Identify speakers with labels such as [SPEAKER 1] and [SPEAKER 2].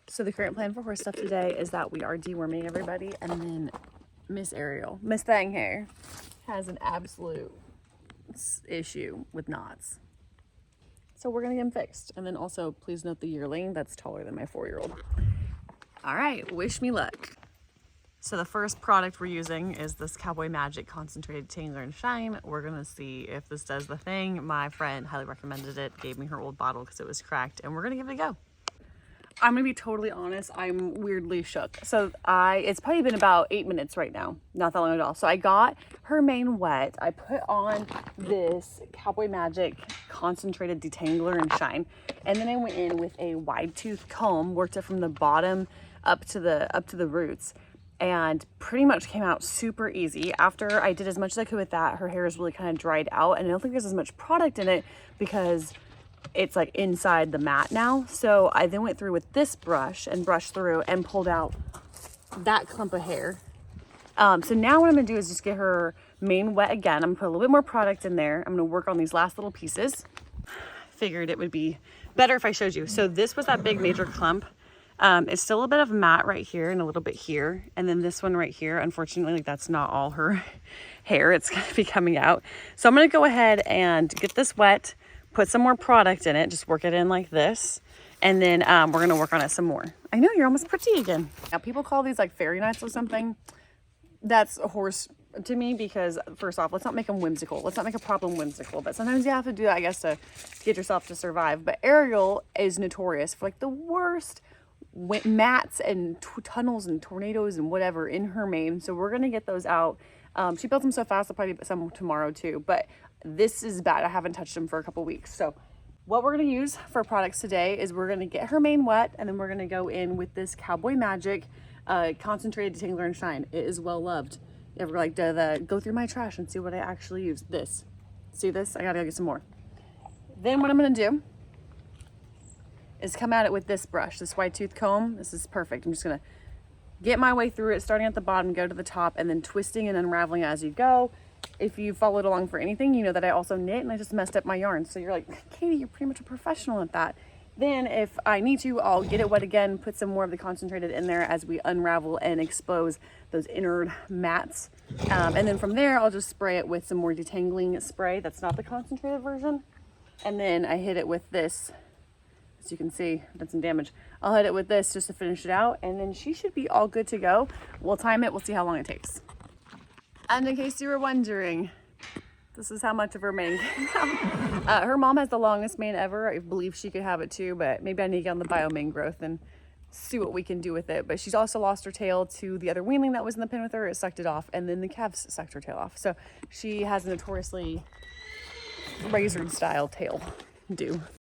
[SPEAKER 1] So the current plan for horse stuff today is that we are deworming everybody, and then Miss Ariel, Miss Thang Hair, has an absolute issue with knots. So we're gonna get them fixed. And then also, please note the yearling that's taller than my 4-year-old. All right, wish me luck. So the first product we're using is this Cowboy Magic Concentrated Detangler and Shine. We're gonna see if this does the thing. My friend highly recommended it, gave me her old bottle because it was cracked, and we're gonna give it a go. I'm gonna be totally honest, I'm weirdly shook. So it's probably been about 8 minutes right now, not that long at all. So I got her mane wet. I put on this Cowboy Magic Concentrated Detangler and Shine. And then I went in with a wide tooth comb, worked it from the bottom up to the roots, and pretty much came out super easy. After I did as much as I could with that, her hair is really kind of dried out, and I don't think there's as much product in it because it's like inside the mat now. So I then went through with this brush and brushed through and pulled out that clump of hair. So now what I'm gonna do is just get her mane wet again. I'm gonna put a little bit more product in there. I'm gonna work on these last little pieces. Figured it would be better if I showed you. So this was that big major clump. It's still a bit of mat right here and a little bit here. And then this one right here, unfortunately, like that's not all her hair. It's gonna be coming out. So I'm gonna go ahead and get this wet, put some more product in it, just work it in like this. And then we're gonna work on it some more. I know, you're almost pretty again. Now people call these like fairy nuts or something. That's a horse to me because first off, let's not make them whimsical. Let's not make a problem whimsical, but sometimes you have to do that, I guess, to get yourself to survive. But Ariel is notorious for like the worst mats and tunnels and tornadoes and whatever in her mane. So we're gonna get those out. She built them so fast, I'll probably put some tomorrow too, but this is bad. I haven't touched them for a couple weeks. So what we're gonna use for products today is we're gonna get her mane wet, and then we're gonna go in with this Cowboy Magic Concentrated Detangler and Shine. It is well loved. You ever like go through my trash and see what I actually use? This. See this? I gotta go get some more. Then what I'm gonna do is come at it with this brush, this wide tooth comb. This is perfect. I'm just gonna get my way through it, starting at the bottom, go to the top, and then twisting and unraveling as you go. If you followed along for anything, you know that I also knit and I just messed up my yarn. So you're like, Katie, you're pretty much a professional at that. Then if I need to, I'll get it wet again, put some more of the concentrated in there as we unravel and expose those inner mats. And then from there, I'll just spray it with some more detangling spray. That's not the concentrated version. And then I hit it with this. As you can see, I did some damage. I'll hit it with this just to finish it out, and then she should be all good to go. We'll time it, we'll see how long it takes. And in case you were wondering, this is how much of her mane came out. Her mom has the longest mane ever. I believe she could have it too, but maybe I need to get on the bio mane growth and see what we can do with it. But she's also lost her tail to the other weanling that was in the pen with her. It sucked it off, and then the calves sucked her tail off. So she has a notoriously razored style tail do.